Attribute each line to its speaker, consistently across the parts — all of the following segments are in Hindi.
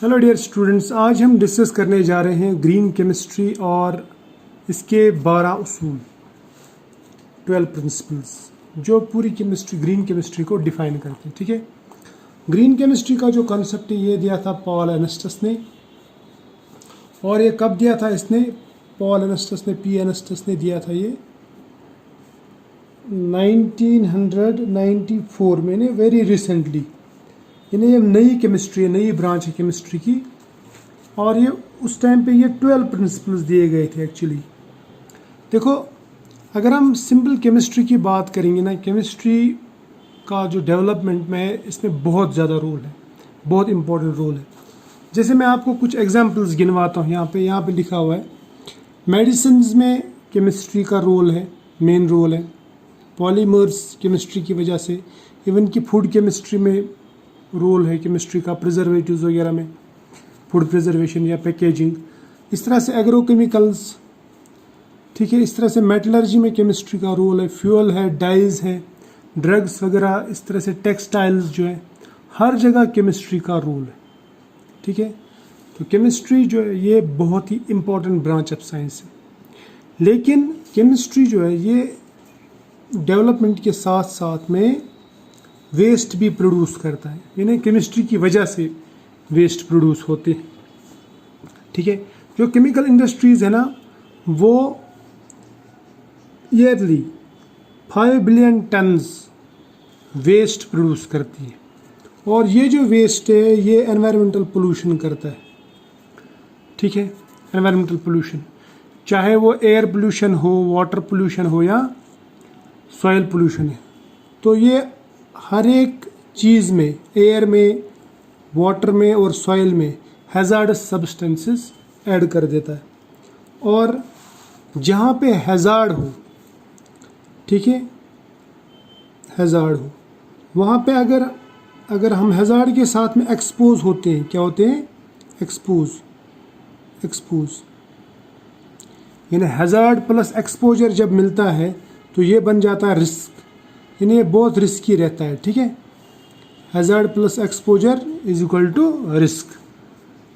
Speaker 1: हेलो डियर स्टूडेंट्स, आज हम डिस्कस करने जा रहे हैं ग्रीन केमिस्ट्री और इसके 12 उसूल 12 प्रिंसिपल्स जो पूरी केमिस्ट्री ग्रीन केमिस्ट्री को डिफाइन करते हैं। ठीक है, ग्रीन केमिस्ट्री का जो कॉन्सेप्ट है ये दिया था पॉल एनस्टस ने, और ये कब दिया था इसने? पॉल एनस्टस ने, पी एनस्टस ने दिया था ये 1994 में, वेरी रिसेंटली। यानी ये नई केमिस्ट्री है, नई ब्रांच है केमिस्ट्री की, और ये उस टाइम पे ये 12 प्रिंसिपल्स दिए गए थे एक्चुअली। देखो, अगर हम सिंपल केमिस्ट्री की बात करेंगे ना, केमिस्ट्री का जो डेवलपमेंट में इसमें बहुत ज़्यादा रोल है, बहुत इम्पोर्टेंट रोल है। जैसे मैं आपको कुछ एग्जांपल्स गिनवाता हूँ। यहाँ पे लिखा हुआ है मेडिसिन में केमिस्ट्री का रोल है, मेन रोल है। पॉलीमर्स केमिस्ट्री की वजह से, इवन कि फूड केमिस्ट्री में रोल है केमिस्ट्री का, प्रिजर्वेटिव्स वगैरह में, फूड प्रिजर्वेशन या पैकेजिंग। इस तरह से एग्रोकेमिकल्स, ठीक है, इस तरह से मेटलर्जी में केमिस्ट्री का रोल है। फ्यूल है, डाइज है, ड्रग्स वगैरह, इस तरह से टेक्सटाइल्स जो है, हर जगह केमिस्ट्री का रोल है। ठीक है, तो केमिस्ट्री जो है ये बहुत ही इम्पोर्टेंट ब्रांच ऑफ साइंस है। लेकिन केमिस्ट्री जो है ये डेवलपमेंट के साथ साथ में वेस्ट भी प्रोड्यूस करता है। यानी केमिस्ट्री की वजह से वेस्ट प्रोड्यूस होते हैं। ठीक है, जो केमिकल इंडस्ट्रीज है ना, वो yearly 5 billion tons waste produce करती है, और ये जो वेस्ट है ये एनवायरमेंटल पोल्यूशन करता है। ठीक है, एनवायरमेंटल पोल्यूशन, चाहे वो एयर पोल्यूशन हो, वाटर पोल्यूशन हो या सॉइल पोल्यूशन है, तो ये हर एक चीज़ में, एयर में, वाटर में और सॉइल में हैज़ार्डस सब्सटेंसेस ऐड कर देता है। और जहाँ पे हैज़ार्ड हो, ठीक है, हैज़ार्ड हो, वहाँ पे अगर हम हैज़ार्ड के साथ में एक्सपोज होते हैं, क्या होते हैं? एक्सपोज यानी हैज़ार्ड प्लस एक्सपोजर जब मिलता है तो ये बन जाता है रिस्क। यानी ये बहुत रिस्की रहता है। ठीक है, hazard plus exposure is equal to risk.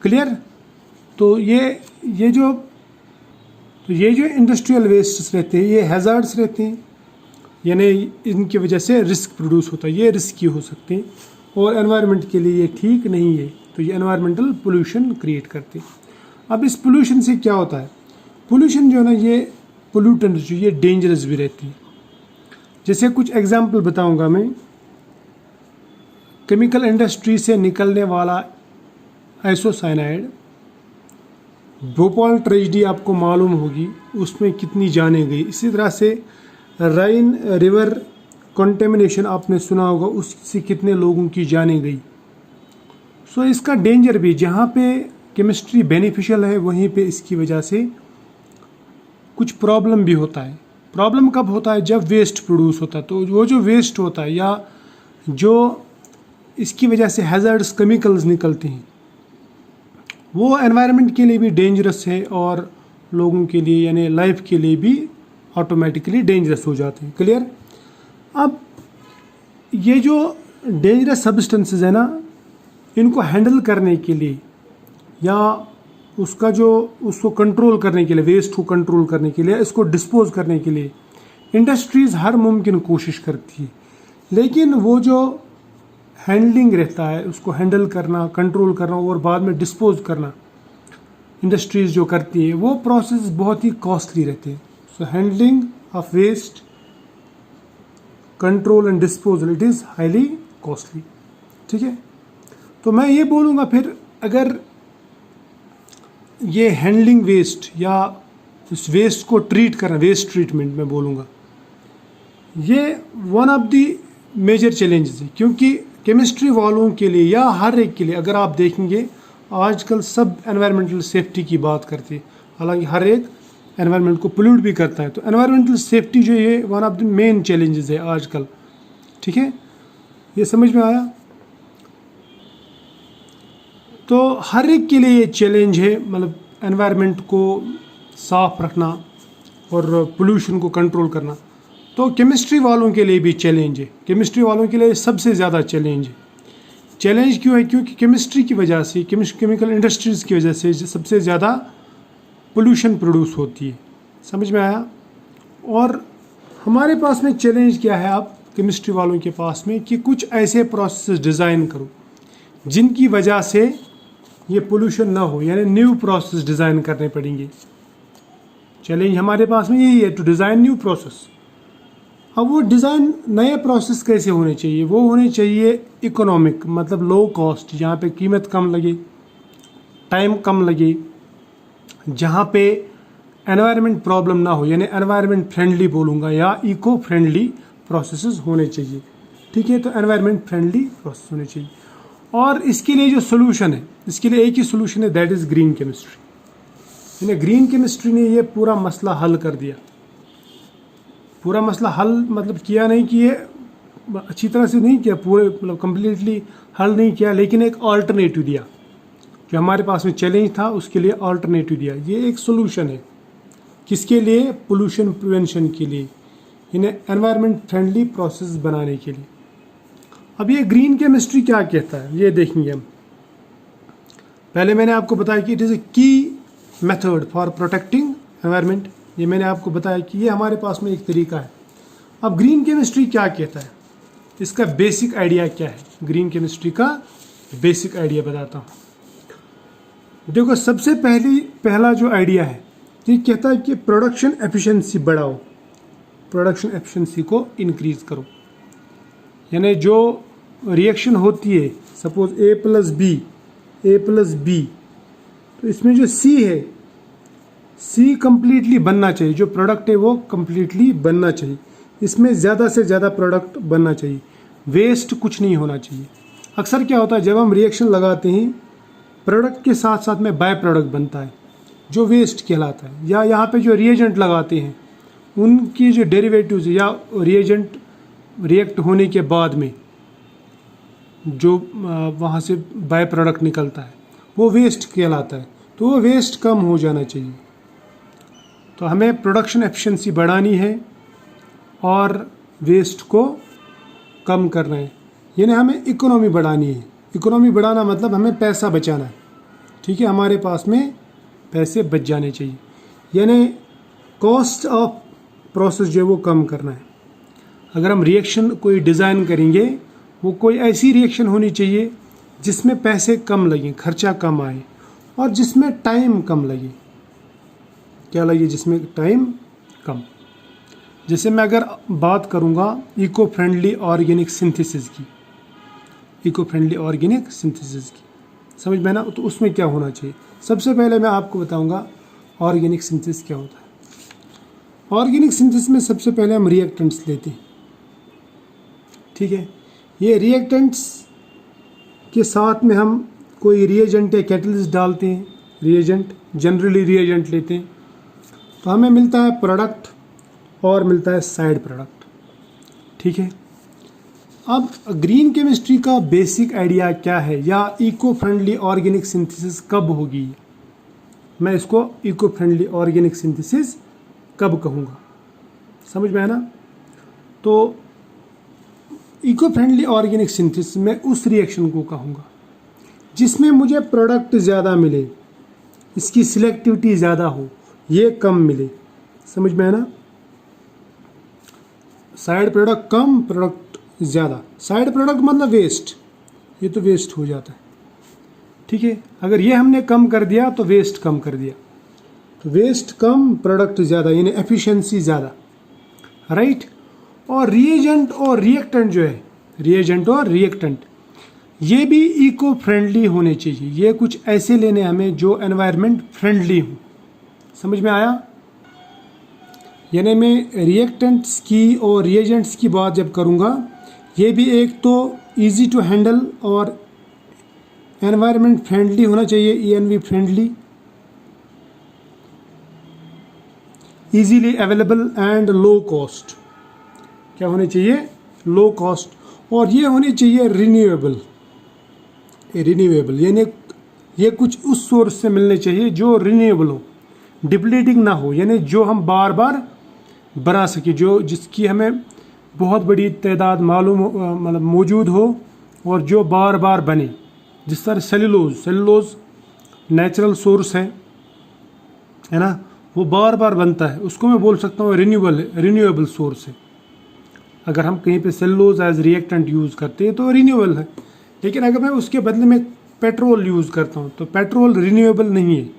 Speaker 1: Clear? तो ये जो इंडस्ट्रियल वेस्ट्स रहते हैं ये हैज़ार्ड्स रहते हैं, यानी इनकी वजह से रिस्क प्रोड्यूस होता है, ये रिस्की हो सकते हैं और एनवायरनमेंट के लिए ये ठीक नहीं है। तो ये एनवायरमेंटल पोल्यूशन क्रिएट करते हैं। अब इस पोल्यूशन से क्या होता है? पोल्यूशन जो है ना, ये पोल्यूटेंट जो ये डेंजरस भी रहती है। जैसे कुछ एग्जाम्पल बताऊंगा मैं। केमिकल इंडस्ट्री से निकलने वाला आइसोसाइनाइड, भोपाल ट्रेजेडी आपको मालूम होगी, उसमें कितनी जानें गई। इसी तरह से राइन रिवर कंटेमिनेशन आपने सुना होगा, उससे कितने लोगों की जानें गई। सो इसका डेंजर भी, जहाँ पे केमिस्ट्री बेनिफिशियल है वहीं पे इसकी वजह से कुछ प्रॉब्लम भी होता है। प्रॉब्लम कब होता है? जब वेस्ट प्रोड्यूस होता है। तो वो जो वेस्ट होता है या जो इसकी वजह से हैज़ार्डस केमिकल्स निकलते हैं वो एनवायरनमेंट के लिए भी डेंजरस है और लोगों के लिए यानी लाइफ के लिए भी ऑटोमेटिकली डेंजरस हो जाते हैं। क्लियर? अब ये जो डेंजरस सब्सटेंसेस है ना, इनको हैंडल करने के लिए या उसको कंट्रोल करने के लिए, वेस्ट को कंट्रोल करने के लिए, इसको डिस्पोज करने के लिए इंडस्ट्रीज़ हर मुमकिन कोशिश करती है। लेकिन वो जो हैंडलिंग रहता है, उसको हैंडल करना, कंट्रोल करना और बाद में डिस्पोज करना, इंडस्ट्रीज़ जो करती है वो प्रोसेस बहुत ही कॉस्टली रहते हैं। So handling of waste, control and disposal, it is highly costly. ठीक है, तो मैं ये बोलूँगा फिर, अगर ये हैंडलिंग वेस्ट या इस वेस्ट को ट्रीट करना, वेस्ट ट्रीटमेंट मैं बोलूँगा, ये one of the major challenges है। क्योंकि केमिस्ट्री वालों के लिए या हर एक के लिए, अगर आप देखेंगे आजकल सब एनवायरमेंटल सेफ्टी की बात करते हैं, हालांकि हर एक एनवायरमेंट को पोल्यूट भी करता है। तो एनवायरमेंटल सेफ्टी जो है one of the main challenges है आजकल। ठीक है, ये समझ में आया? तो हर एक के लिए ये चैलेंज है, मतलब एनवायरनमेंट को साफ रखना और पोल्यूशन को कंट्रोल करना। तो केमिस्ट्री वालों के लिए भी चैलेंज है, केमिस्ट्री वालों के लिए सबसे ज़्यादा चैलेंज है। चैलेंज क्यों है? क्योंकि केमिस्ट्री की वजह से, केमिकल इंडस्ट्रीज़ की वजह से सबसे ज़्यादा पोल्यूशन प्रोड्यूस होती है। समझ में आया? और हमारे पास में चैलेंज क्या है आप केमिस्ट्री वालों के पास में, कि कुछ ऐसे प्रोसेस डिज़ाइन करो जिनकी वजह से ये पोल्यूशन ना हो, यानी न्यू प्रोसेस डिज़ाइन करने पड़ेंगे। चैलेंज हमारे पास में यही है, टू डिज़ाइन न्यू प्रोसेस। अब वो डिज़ाइन नए प्रोसेस कैसे होने चाहिए? वो होने चाहिए इकोनॉमिक, मतलब लो कॉस्ट, जहाँ पे कीमत कम लगे, टाइम कम लगे, जहाँ पे एनवायरनमेंट प्रॉब्लम ना हो, यानी एनवायरनमेंट फ्रेंडली बोलूँगा, या इको फ्रेंडली प्रोसेसेस होने चाहिए। ठीक है, तो एनवायरनमेंट फ्रेंडली प्रोसेस होने चाहिए। और इसके लिए जो सोल्यूशन है, इसके लिए एक ही सोल्यूशन है, दैट इज़ ग्रीन केमिस्ट्री। यानी ग्रीन केमिस्ट्री ने ये पूरा मसला हल कर दिया। पूरा मसला हल मतलब किया नहीं कि ये अच्छी तरह से नहीं किया, पूरे मतलब कम्प्लीटली हल नहीं किया, लेकिन एक ऑल्टरनेटिव दिया। जो हमारे पास में चैलेंज था उसके लिए ऑल्टरनेटिव दिया। ये एक सोल्यूशन है, किसके लिए? पोल्यूशन प्रिवेंशन के लिए, इन्हें एनवायरनमेंट फ्रेंडली प्रोसेस बनाने के लिए। अब ये ग्रीन केमिस्ट्री क्या कहता है ये देखेंगे हम। पहले मैंने आपको बताया कि इट इज़ ए की मेथड फॉर प्रोटेक्टिंग एनवायरनमेंट। ये मैंने आपको बताया कि ये हमारे पास में एक तरीका है। अब ग्रीन केमिस्ट्री क्या कहता है, इसका बेसिक आइडिया क्या है? ग्रीन केमिस्ट्री का बेसिक आइडिया बताता हूँ। देखो, सबसे पहला जो आइडिया है, ये कहता है कि प्रोडक्शन एफिशिएंसी बढ़ाओ, प्रोडक्शन एफिशिएंसी को इंक्रीज करो। यानी जो रिएक्शन होती है, सपोज A प्लस बी, तो इसमें जो C है, C कंप्लीटली बनना चाहिए। जो प्रोडक्ट है वो कंप्लीटली बनना चाहिए। इसमें ज़्यादा से ज़्यादा प्रोडक्ट बनना चाहिए, वेस्ट कुछ नहीं होना चाहिए। अक्सर क्या होता है, जब हम रिएक्शन लगाते हैं, प्रोडक्ट के साथ साथ में बाय प्रोडक्ट बनता है जो वेस्ट कहलाता है। या यहाँ पे जो रिएजेंट लगाते हैं, उनकी जो डेरिवेटिव्स या रिएजेंट रिएक्ट होने के बाद में जो वहाँ से बाय प्रोडक्ट निकलता है, वो वेस्ट कहलाता है। तो वो वेस्ट कम हो जाना चाहिए। तो हमें प्रोडक्शन एफिशिएंसी बढ़ानी है और वेस्ट को कम करना है, यानी हमें इकोनॉमी बढ़ानी है। इकोनॉमी बढ़ाना मतलब हमें पैसा बचाना है। ठीक है, हमारे पास में पैसे बच जाने चाहिए, यानी कॉस्ट ऑफ प्रोसेस जो है वो कम करना है। अगर हम रिएक्शन कोई डिज़ाइन करेंगे, वो कोई ऐसी रिएक्शन होनी चाहिए जिसमें पैसे कम लगें, खर्चा कम आए, और जिसमें टाइम कम लगे। क्या लगे? जिसमें टाइम कम। जैसे मैं अगर बात करूँगा इको फ्रेंडली ऑर्गेनिक सिंथेसिस की, इको फ्रेंडली ऑर्गेनिक सिंथेसिस की, समझ में ना? तो उसमें क्या होना चाहिए? सबसे पहले मैं आपको बताऊँगा ऑर्गेनिक सिंथेसिस क्या होता है। ऑर्गेनिक सिंथेसिस में सबसे पहले हम रिएक्टेंट्स लेते हैं। ठीक है, ये रिएक्टेंट्स के साथ में हम कोई रिएजेंट या कैटलिस्ट डालते हैं। रिएजेंट, जनरली रिएजेंट लेते हैं, तो हमें मिलता है प्रोडक्ट और मिलता है साइड प्रोडक्ट। ठीक है, अब ग्रीन केमिस्ट्री का बेसिक आइडिया क्या है, या इको फ्रेंडली ऑर्गेनिक सिंथेसिस कब होगी? मैं इसको इको फ्रेंडली ऑर्गेनिक सिंथेसिस कब कहूँगा? समझ में है ना? तो इको फ्रेंडली ऑर्गेनिक सिंथेसिस में उस रिएक्शन को कहूँगा जिसमें मुझे प्रोडक्ट ज़्यादा मिले, इसकी सिलेक्टिविटी ज़्यादा हो, ये कम मिले। समझ में है ना? साइड प्रोडक्ट कम, प्रोडक्ट ज़्यादा। साइड प्रोडक्ट मतलब वेस्ट, ये तो वेस्ट हो जाता है। ठीक है, अगर ये हमने कम कर दिया तो वेस्ट कम कर दिया। तो वेस्ट कम, प्रोडक्ट ज़्यादा, यानी एफिशिएंसी ज़्यादा, राइट। और रिएजेंट और रिएक्टेंट जो है, रिएजेंट और रिएक्टेंट, ये भी इको फ्रेंडली होने चाहिए। ये कुछ ऐसे लेने हमें जो एनवायरनमेंट फ्रेंडली हो। समझ में आया? यानी मैं रिएक्टेंट्स की और रिएजेंट्स की बात जब करूँगा, ये भी एक तो इजी टू हैंडल और एनवायरनमेंट फ्रेंडली होना चाहिए, ENV friendly, easily available and low cost. क्या होने चाहिए? Low cost. और ये होनी चाहिए रिन्यूएबल। रिन्यूएबल यानी ये कुछ उस सोर्स से मिलने चाहिए जो रिन्यूएबल हो, डिप्लीटिंग ना हो, यानी जो हम बार बार बना सके, जो जिसकी हमें बहुत बड़ी तादाद मालूम मतलब मौजूद हो और जो बार बार बने, जिस तरह सेलुलोज नेचुरल सोर्स है ना, वो बार बार बनता है, उसको मैं बोल सकता हूँ रिन्यूएबल सोर्स है। अगर हम कहीं पे सेलुलोज एज रिएक्टेंट यूज़ करते हैं तो रिन्यूएबल है, लेकिन अगर मैं उसके बदले में पेट्रोल यूज़ करता हूँ तो पेट्रोल रिन्यूएबल नहीं है,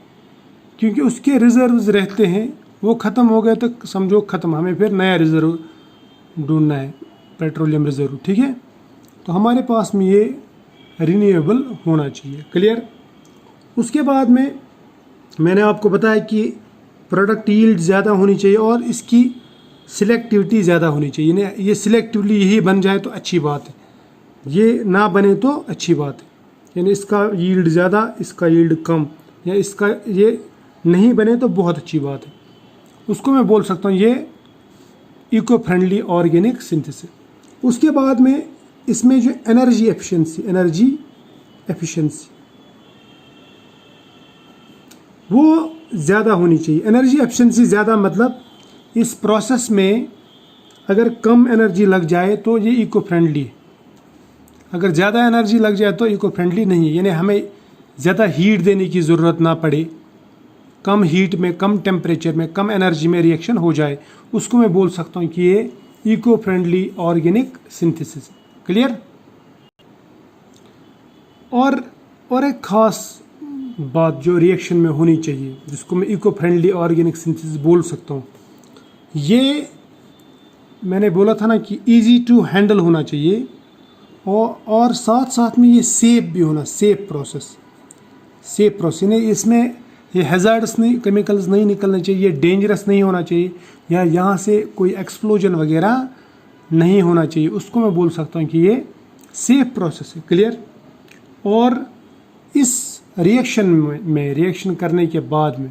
Speaker 1: क्योंकि उसके रिजर्व्स रहते हैं, वो ख़त्म हो गए तो समझो ख़त्म, हमें फिर नया रिजर्व ढूंढना है, पेट्रोलियम रिजर्व। ठीक है, तो हमारे पास में ये रिन्यूएबल होना चाहिए। क्लियर। उसके बाद में मैंने आपको बताया कि प्रोडक्ट यील्ड ज़्यादा होनी चाहिए और इसकी सिलेक्टिविटी ज़्यादा होनी चाहिए। यानी ये सिलेक्टिवली यही बन जाए तो अच्छी बात है, ये ना बने तो अच्छी बात है। यानी इसका यील्ड ज़्यादा, इसका यील्ड कम, या इसका ये नहीं बने तो बहुत अच्छी बात है। उसको मैं बोल सकता हूँ ये इको फ्रेंडली ऑर्गेनिक सिंथेसिस। उसके बाद में इसमें जो एनर्जी एफिशिएंसी वो ज़्यादा होनी चाहिए। एनर्जी एफिशिएंसी ज़्यादा मतलब इस प्रोसेस में अगर कम एनर्जी लग जाए तो ये इको फ्रेंडली है, अगर ज़्यादा एनर्जी लग जाए तो इको फ्रेंडली नहीं है। यानी हमें ज़्यादा हीट देने की ज़रूरत ना पड़े, कम हीट में, कम टेम्परेचर में, कम एनर्जी में रिएक्शन हो जाए, उसको मैं बोल सकता हूँ कि ये eco friendly organic synthesis. Clear. और एक ख़ास बात जो रिएक्शन में होनी चाहिए, जिसको मैं इको फ्रेंडली ऑर्गेनिक सिंथेसिस बोल सकता हूँ, ये मैंने बोला था ना कि इजी टू हैंडल होना चाहिए, और साथ साथ में ये सेफ भी होना, सेफ प्रोसेस यानी इसमें ये हैज़ार्डस नहीं, केमिकल्स नहीं निकलने चाहिए, ये डेंजरस नहीं होना चाहिए, या यहाँ से कोई एक्सप्लोजन वगैरह नहीं होना चाहिए। उसको मैं बोल सकता हूँ कि ये सेफ प्रोसेस है। क्लियर। और इस रिएक्शन में रिएक्शन करने के बाद में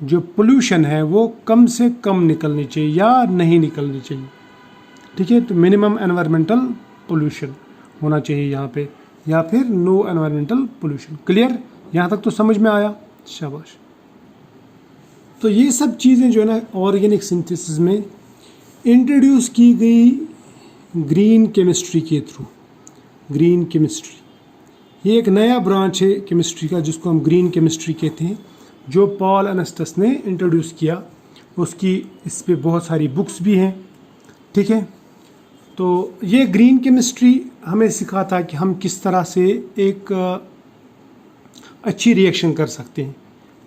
Speaker 1: जो पोल्यूशन है वो कम से कम निकलनी चाहिए या नहीं निकलनी चाहिए। ठीक है, तो मिनिमम एनवायरमेंटल पोल्यूशन होना चाहिए यहाँ पे, या फिर नो एनवायरमेंटल पोल्यूशन। क्लियर। यहाँ तक तो समझ में आया, शाबाश। तो ये सब चीज़ें जो है ना ऑर्गेनिक सिंथेसिस में इंट्रोड्यूस की गई ग्रीन केमिस्ट्री के थ्रू। ग्रीन केमिस्ट्री ये एक नया ब्रांच है केमिस्ट्री का, जिसको हम ग्रीन केमिस्ट्री कहते हैं, जो पॉल एनास्टस ने इंट्रोड्यूस किया। उसकी इस पे बहुत सारी बुक्स भी हैं। ठीक है, तो ये ग्रीन केमिस्ट्री हमें सिखाता है कि हम किस तरह से एक अच्छी रिएक्शन कर सकते हैं,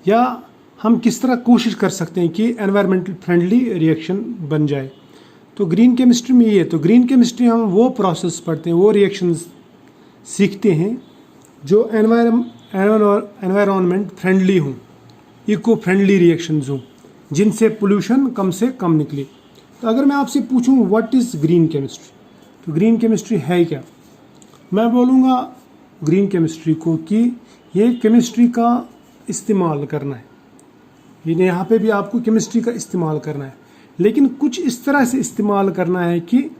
Speaker 1: या हम किस तरह कोशिश कर सकते हैं कि एनवायरमेंटल फ्रेंडली रिएक्शन बन जाए। तो ग्रीन केमिस्ट्री में ये, तो ग्रीन केमिस्ट्री हम वो प्रोसेस पढ़ते हैं, वो रिएक्शंस सीखते हैं जो एनवायरनमेंट फ्रेंडली हों, इको फ्रेंडली रिएक्शंस हों, जिनसे पोल्यूशन कम से कम निकले। तो अगर मैं आपसे पूछूं व्हाट इज़ ग्रीन केमिस्ट्री, तो ग्रीन केमिस्ट्री है क्या? मैं बोलूँगा ग्रीन केमिस्ट्री को कि ये केमिस्ट्री का इस्तेमाल करना है। यानी यहाँ पे भी आपको केमिस्ट्री का इस्तेमाल करना है, लेकिन कुछ इस तरह से इस्तेमाल करना है कि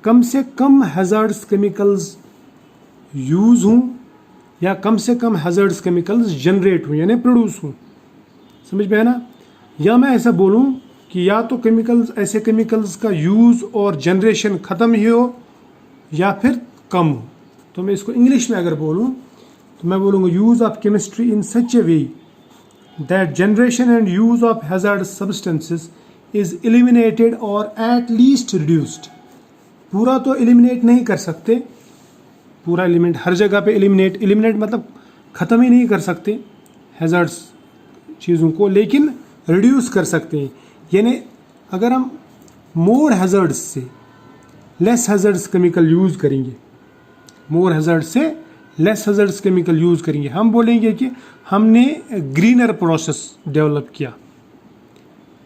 Speaker 1: कम से कम हैज़ार्ड्स केमिकल्स यूज़ हों, या कम से कम हैज़ार्ड्स केमिकल्स जनरेट हों, यानी प्रोड्यूस हों। समझ में है ना? या मैं ऐसा बोलूँ कि या तो केमिकल्स, ऐसे केमिकल्स का यूज़ और जनरेशन ख़त्म ही हो या फिर कम हो। तो मैं इसको इंग्लिश में अगर बोलूँ तो मैं बोलूँगा use of chemistry in such A way that generation and use of hazardous substances is eliminated और एट लीस्ट रिड्यूस्ड। पूरा तो एलिमिनेट नहीं कर सकते, पूरा एलिमिनेट हर जगह पे एलिमिनेट मतलब ख़त्म ही नहीं कर सकते हैज़ार्ड्स चीज़ों को, लेकिन रिड्यूस कर सकते हैं। यानी अगर हम मोर हैज़ार्ड्स से लेस हैज़ार्ड्स केमिकल यूज़ करेंगे, मोर हैज़ार्ड्स से लेस हैज़ार्ड्स केमिकल यूज़ करेंगे, हम बोलेंगे कि हमने ग्रीनर प्रोसेस डेवलप किया।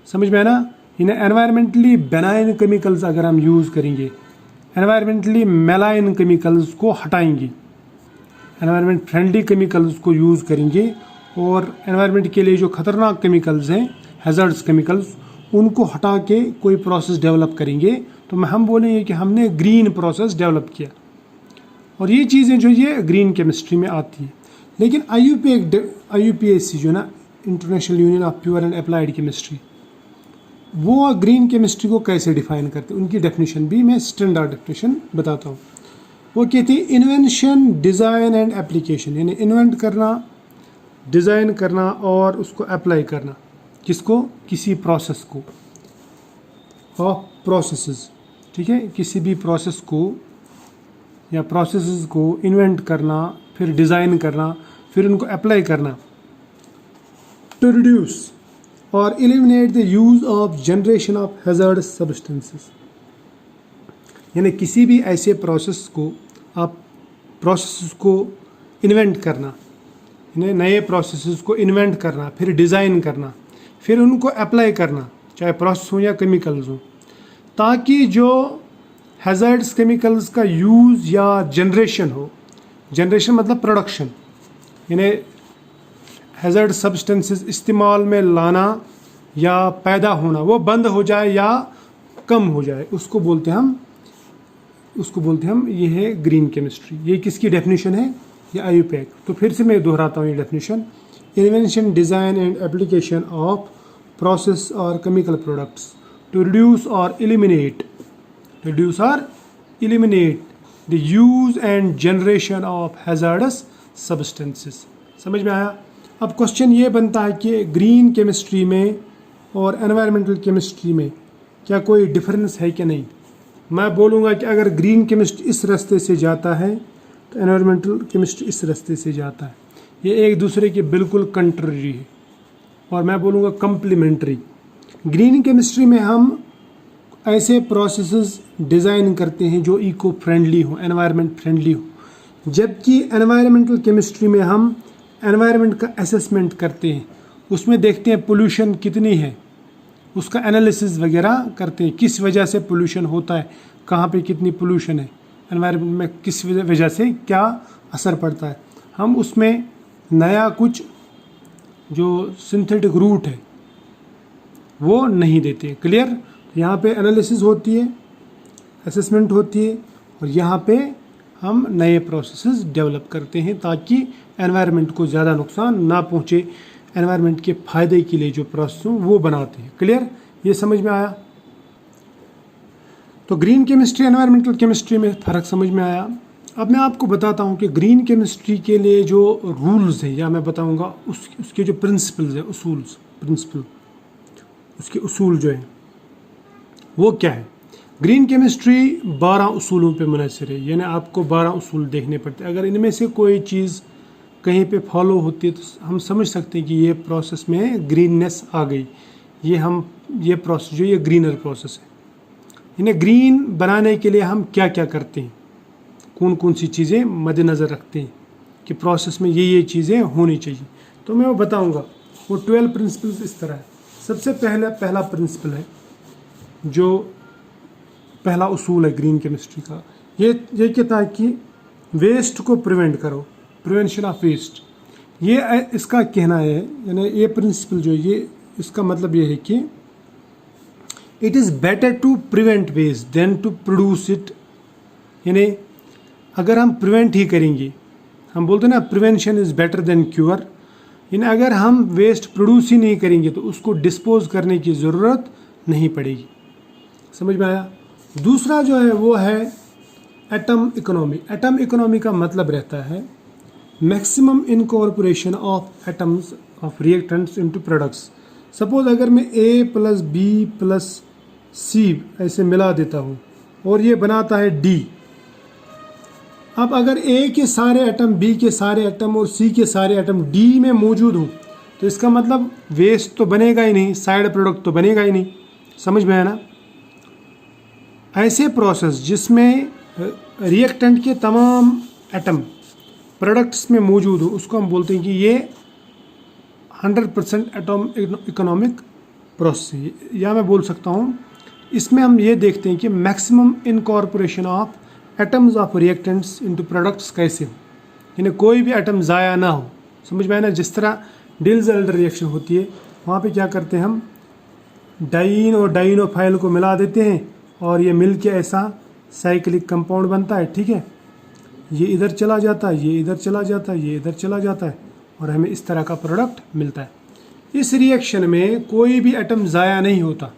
Speaker 1: समझ में है ना? इन्हें एनवायरमेंटली बेनाइन केमिकल्स अगर हम यूज़ करेंगे, एनवायरमेंटली मेलाइन केमिकल्स को हटाएंगे, एनवायरमेंट फ्रेंडली केमिकल्स को यूज़ करेंगे, और एनवायरमेंट के लिए जो ख़तरनाक केमिकल्स हैं, हैज़ार्ड्स केमिकल्स, उनको हटा के कोई प्रोसेस डेवलप करेंगे, तो हम बोलेंगे कि हमने ग्रीन प्रोसेस डेवलप किया। और ये चीज़ें जो ये ग्रीन केमिस्ट्री में आती है। लेकिन IUPAC जो ना, international union of pure and applied chemistry, वो ग्रीन केमिस्ट्री को कैसे डिफाइन करते हैं, उनकी डेफिनेशन भी मैं स्टैंडर्ड डेफिनेशन बताता हूँ। वो कहते हैं इन्वेंशन, डिज़ाइन एंड एप्लीकेशन, यानी इन्वेंट करना, डिज़ाइन करना और उसको अप्लाई करना। किसको? किसी प्रोसेस को, ऑफ प्रोसेसेस, ठीक है, किसी भी प्रोसेस को या प्रोसेसेस को इन्वेंट करना, फिर डिज़ाइन करना, फिर उनको अप्लाई करना। टू रिड्यूस और eliminate the use of generation of hazardous substances, यानी किसी भी ऐसे प्रोसेस को, आप प्रोसेस को इन्वेंट करना, नए प्रोसेस को इन्वेंट करना, फिर डिज़ाइन करना, फिर उनको अप्लाई करना, चाहे प्रोसेस हो या केमिकल्स हो, ताकि जो हैज़ार्ड्स केमिकल्स का यूज़ या जनरेशन हो, जनरेशन मतलब प्रोडक्शन, यानी हैज़ार्ड सब्सटेंसेस इस्तेमाल में लाना या पैदा होना, वो बंद हो जाए या कम हो जाए, उसको बोलते हैं हम ये है ग्रीन केमिस्ट्री। ये किसकी डेफिनेशन है? ये आईयूपैक। तो फिर से मैं दोहराता हूँ ये definition. Invention, design and application of process और केमिकल प्रोडक्ट्स टू रिड्यूस और eliminate the use and generation of hazardous substances. समझ में आया? अब क्वेश्चन ये बनता है कि ग्रीन केमिस्ट्री में और एनवायरमेंटल केमिस्ट्री में क्या कोई डिफरेंस है कि नहीं। मैं बोलूँगा कि अगर ग्रीन केमिस्ट्री इस रास्ते से जाता है तो एनवायरमेंटल केमिस्ट्री इस रास्ते से जाता है। ये एक दूसरे के बिल्कुल कंट्ररी है, और मैं बोलूँगा कम्प्लीमेंट्री। ग्रीन केमिस्ट्री में हम ऐसे प्रोसेसेस डिज़ाइन करते हैं जो इको फ्रेंडली हो, एनवायरनमेंट फ्रेंडली हो, जबकि एनवायरमेंटल केमिस्ट्री में हम एनवायरनमेंट का असेसमेंट करते हैं, उसमें देखते हैं पोल्यूशन कितनी है, उसका एनालिसिस वगैरह करते हैं, किस वजह से पोल्यूशन होता है, कहाँ पे कितनी पोल्यूशन है, एनवायरनमेंट में किस वजह से क्या असर पड़ता है। हम उसमें नया कुछ जो सिंथेटिक रूट है वो नहीं देते। क्लियर? यहाँ पे एनालिसिस होती है, असेसमेंट होती है, और यहाँ पे हम नए प्रोसेसेस डेवलप करते हैं ताकि एनवायरनमेंट को ज़्यादा नुकसान ना पहुँचे, एनवायरनमेंट के फ़ायदे के लिए जो प्रोसेस हो वो बनाते हैं। क्लियर? ये समझ में आया? तो ग्रीन केमिस्ट्री एनवायरमेंटल केमिस्ट्री में फ़र्क समझ में आया। अब मैं आपको बताता हूँ कि ग्रीन केमिस्ट्री के लिए जो रूल्स हैं, या मैं बताऊँगा उसके जो प्रिंसिपल्स हैं, उसके उसूल जो हैं वो क्या है। ग्रीन केमिस्ट्री 12 उसूलों पे मुनहसर है, यानी आपको 12 उसूल देखने पड़ते हैं। अगर इनमें से कोई चीज़ कहीं पे फॉलो होती है तो हम समझ सकते हैं कि ये प्रोसेस में ग्रीननेस आ गई, ये प्रोसेस जो ये ग्रीनर प्रोसेस है। इन्हें ग्रीन बनाने के लिए हम क्या क्या करते हैं, कौन कौन सी चीज़ें मद्देनज़र रखते हैं कि प्रोसेस में ये चीज़ें होनी चाहिए, तो मैं वो बताऊँगा। वो 12 प्रिंसिपल्स इस तरह है। सबसे पहला प्रिंसिपल है, जो पहला उसूल है ग्रीन केमिस्ट्री का, ये कहता है कि वेस्ट को प्रिवेंट करो, प्रिवेंशन ऑफ वेस्ट। ये इसका कहना है, यानी ये प्रिंसिपल जो ये इसका मतलब ये है कि it is better to prevent waste than to produce it. यानी अगर हम प्रिवेंट ही करेंगे, हम बोलते हैं ना prevention is better than cure, यानी अगर हम वेस्ट प्रोड्यूस ही नहीं करेंगे तो उसको डिस्पोज करने की ज़रूरत नहीं पड़ेगी। समझ में आया? दूसरा जो है वो है एटम इकोनॉमी। एटम इकोनॉमी का मतलब रहता है maximum incorporation of atoms of reactants into products. Suppose अगर मैं A + B + C ऐसे मिला देता हूँ और ये बनाता है D। अब अगर A के सारे एटम, B के सारे एटम और C के सारे एटम D में मौजूद हों तो इसका मतलब वेस्ट तो बनेगा ही नहीं, साइड प्रोडक्ट तो बनेगा ही नहीं। समझ में आया ना? ऐसे प्रोसेस जिसमें रिएक्टेंट के तमाम एटम प्रोडक्ट्स में मौजूद हो उसको हम बोलते हैं कि ये 100% एटम इकोनॉमिक प्रोसेस है। या मैं बोल सकता हूँ इसमें हम ये देखते हैं कि maximum incorporation of atoms of reactants into products कैसे हो, यानी कोई भी एटम ज़ाया ना हो। समझ में आया ना? जिस तरह डिल्स-एल्डर रिएक्शन होती है, वहाँ पे क्या करते हैं हम डाइन और डाइनोफाइल को मिला देते हैं और ये मिल के ऐसा साइक्लिक कंपाउंड बनता है। ठीक है, ये इधर चला जाता है, ये इधर चला जाता है, ये इधर चला जाता है और हमें इस तरह का प्रोडक्ट मिलता है। इस रिएक्शन में कोई भी एटम ज़ाया नहीं होता।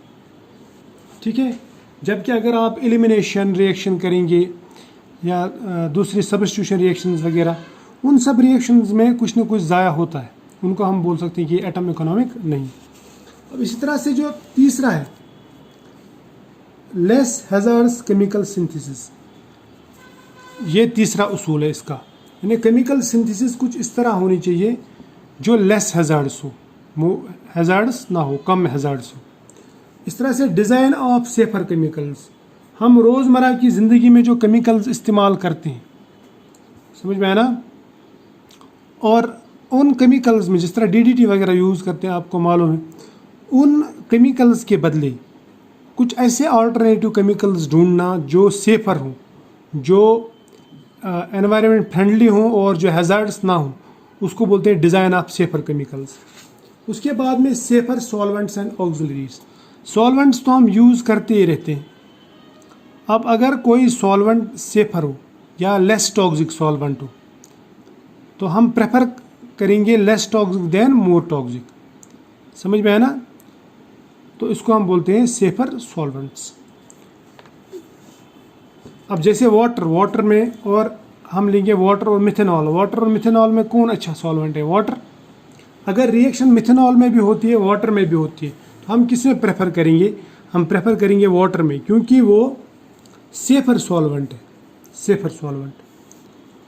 Speaker 1: ठीक है, जबकि अगर आप एलिमिनेशन रिएक्शन करेंगे या दूसरी सब्स्टिट्यूशन रिएक्शंस वगैरह, उन सब रिएक्शंस में कुछ ना कुछ ज़ाया होता है, उनको हम बोल सकते हैं कि एटम इकोनॉमिक नहीं। अब इसी तरह से जो तीसरा है लेस हैज़ार्डस केमिकल सिंथेसिस, ये तीसरा उसूल है इसका। यानी केमिकल सिंथेसिस कुछ इस तरह होनी चाहिए जो लेस हैज़ार्ड्स हो, हैज़ार्ड्स ना हो, कम हैज़ार्ड्स हो। इस तरह से डिज़ाइन ऑफ सेफर केमिकल्स, हम रोज़मर्रा की ज़िंदगी में जो केमिकल्स इस्तेमाल करते हैं, समझ में आया ना, और उन केमिकल्स में जिस तरह DDT वगैरह यूज़ करते हैं, आपको मालूम है, उन केमिकल्स के बदले कुछ ऐसे अल्टरनेटिव केमिकल्स ढूंढना जो सेफ़र हों, जो एनवायरनमेंट फ्रेंडली हों और जो हैज़ार्ड्स ना हों, उसको बोलते हैं डिज़ाइन ऑफ सेफर केमिकल्स। उसके बाद में safer solvents and auxiliaries. Solvents तो हम यूज़ करते ही रहते हैं। अब अगर कोई सॉल्वेंट सेफर हो या लेस टॉक्सिक सॉल्वेंट हो तो हम प्रेफर करेंगे less toxic than more toxic, समझ में आया ना। तो इसको हम बोलते हैं सेफर सॉल्वेंट्स। अब जैसे वाटर में, और हम लेंगे वाटर और मिथेनॉल। वाटर और मिथेनॉल में कौन अच्छा सॉल्वेंट है? वाटर। अगर रिएक्शन मिथेनॉल में भी होती है, वाटर में भी होती है, तो हम किस में प्रेफर करेंगे? हम प्रेफर करेंगे वाटर में, क्योंकि वो सेफर सॉल्वेंट है, सेफर सॉल्वेंट,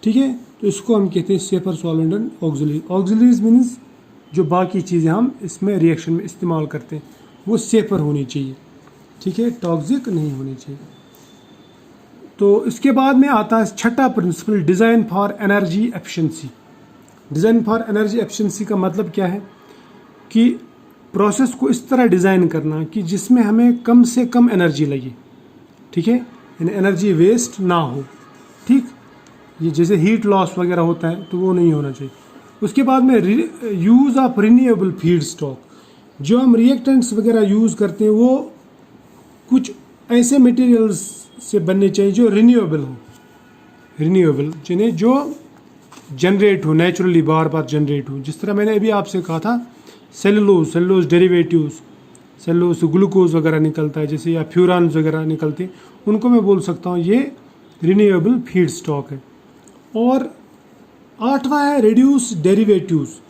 Speaker 1: ठीक है। तो इसको हम कहते हैं safer solvent and auxiliary. Auxiliaries means जो बाकी चीज़ें हम इसमें रिएक्शन में इस्तेमाल करते हैं वो सेफर होनी चाहिए, ठीक है, टॉक्सिक नहीं होनी चाहिए। तो इसके बाद में आता है छठा principle, design for energy efficiency. Design for energy efficiency का मतलब क्या है कि प्रोसेस को इस तरह डिज़ाइन करना कि जिसमें हमें कम से कम एनर्जी लगे, ठीक है, यानी एनर्जी वेस्ट ना हो, ठीक। ये जैसे हीट लॉस वगैरह होता है तो वो नहीं होना चाहिए। उसके बाद में use of renewable feed stock. जो हम रिएक्टेंट्स वगैरह यूज़ करते हैं वो कुछ ऐसे मटेरियल्स से बनने चाहिए जो रिन्यूएबल हो, रिन्यूएबल जिन्हें जो जनरेट हो नेचुरली, बार बार जनरेट हो। जिस तरह मैंने अभी आपसे कहा था सेलुलोज डेरिवेटिव्स, सेलुलोज से ग्लूकोज वगैरह निकलता है जैसे, या फ्यूरान्स वगैरह निकलते हैं, उनको मैं बोल सकता हूँ ये रिन्यूएबल फीड स्टॉक है। और आठवां है रिड्यूस डेरिवेटिव्स।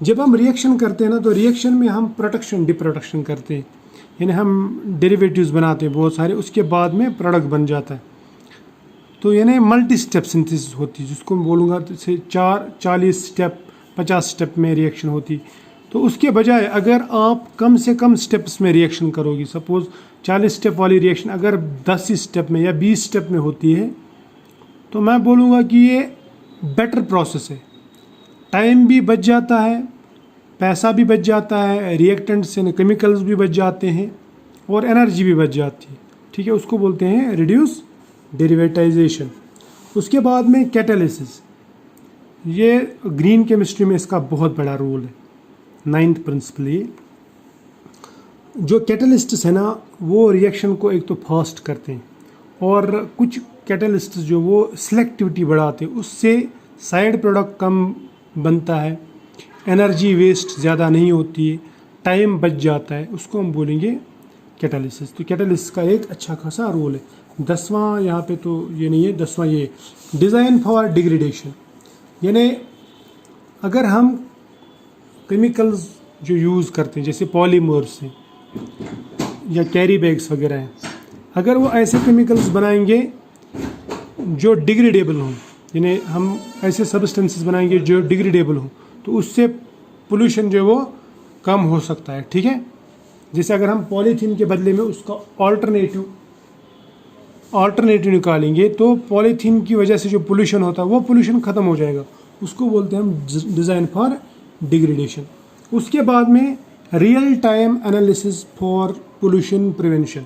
Speaker 1: जब हम रिएक्शन करते हैं ना तो रिएक्शन में हम प्रोडक्शन डिप्रोडक्शन करते हैं, यानी हम डेरिवेटिव्स बनाते हैं बहुत सारे, उसके बाद में प्रोडक्ट बन जाता है। तो यानी मल्टी स्टेप सिंथेसिस होती है, जिसको मैं बोलूँगा जैसे 40 स्टेप 50 स्टेप में रिएक्शन होती। तो उसके बजाय अगर आप कम से कम स्टेप्स में रिएक्शन करोगी, सपोज 40 स्टेप वाली रिएक्शन अगर 10 स्टेप में या 20 स्टेप में होती है, तो मैं बोलूँगा कि ये बेटर प्रोसेस है। टाइम भी बच जाता है, पैसा भी बच जाता है, रिएक्टेंट्स यानी केमिकल्स भी बच जाते हैं, और एनर्जी भी बच जाती है, ठीक है। उसको बोलते हैं रिड्यूस डेरिवेटाइजेशन। उसके बाद में कैटालिसिस। ये ग्रीन केमिस्ट्री में इसका बहुत बड़ा रोल है। 9th प्रिंसिपल ये जो कैटलिस्ट्स है ना वो रिएक्शन को एक तो फास्ट करते हैं, और कुछ कैटलिस्ट्स जो वो सिलेक्टिविटी बढ़ाते हैं, उससे साइड प्रोडक्ट कम बनता है, एनर्जी वेस्ट ज़्यादा नहीं होती है, टाइम बच जाता है, उसको हम बोलेंगे कैटालिसिस। तो कैटालिसिस का एक अच्छा खासा रोल है। 10वां यहाँ पे तो ये नहीं है, 10वां ये डिज़ाइन फॉर डिग्रेडेशन। यानी अगर हम केमिकल्स जो यूज़ करते हैं जैसे पॉलीमर्स हैं या कैरी बैग्स वगैरह हैं, अगर वो ऐसे केमिकल्स बनाएंगे जो डिग्रेडेबल हों, यानी हम ऐसे सब्सटेंसेस बनाएंगे जो डिग्रेडेबल हों, तो उससे पोल्यूशन जो है वो कम हो सकता है, ठीक है। जैसे अगर हम पॉलीथीन के बदले में उसका ऑल्टरनेटिव निकालेंगे तो पॉलीथीन की वजह से जो पोल्यूशन होता है वो पोल्यूशन ख़त्म हो जाएगा, उसको बोलते हैं हम डिज़ाइन फॉर डिग्रेडेशन। उसके बाद में real time analysis for pollution prevention.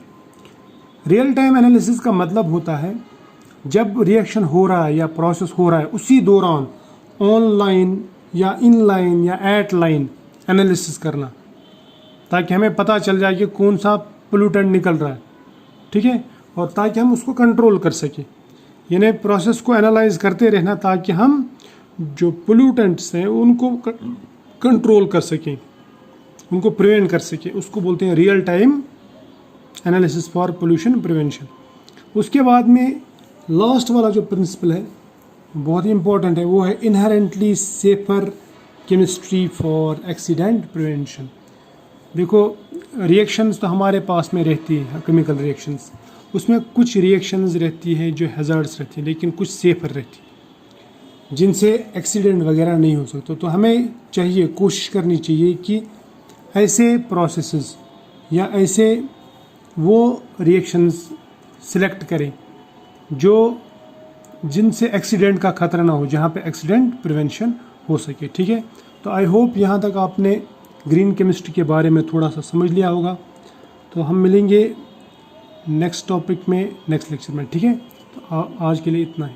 Speaker 1: Real time analysis का मतलब होता है जब रिएक्शन हो रहा है या प्रोसेस हो रहा है उसी दौरान ऑनलाइन या इनलाइन या एट लाइन एनालिसिस करना, ताकि हमें पता चल जाए कि कौन सा पोल्यूटेंट निकल रहा है, ठीक है, और ताकि हम उसको कंट्रोल कर सकें। यानी प्रोसेस को एनालाइज करते रहना ताकि हम जो पोल्यूटेंट्स हैं उनको कंट्रोल कर सकें, उनको प्रिवेंट कर सकें, उसको बोलते हैं real time analysis for pollution prevention. उसके बाद में लास्ट वाला जो प्रिंसिपल है बहुत ही इंपॉर्टेंट है, वो है inherently safer chemistry for accident prevention. देखो रिएक्शंस तो हमारे पास में रहती है, केमिकल रिएक्शंस, उसमें कुछ रिएक्शंस रहती हैं जो हैज़ार्ड्स रहती हैं, लेकिन कुछ सेफर रहती है जिनसे एक्सीडेंट वगैरह नहीं हो सकता। तो हमें चाहिए, कोशिश करनी चाहिए कि ऐसे प्रोसेसेस या ऐसे वो रिएक्शंस सिलेक्ट करें जो जिनसे एक्सीडेंट का खतरा ना हो, जहाँ पे एक्सीडेंट प्रिवेंशन हो सके। ठीक है, तो आई होप यहाँ तक आपने ग्रीन केमिस्ट्री के बारे में थोड़ा सा समझ लिया होगा। तो हम मिलेंगे नेक्स्ट टॉपिक में, नेक्स्ट लेक्चर में। ठीक है, तो आज के लिए इतना ही।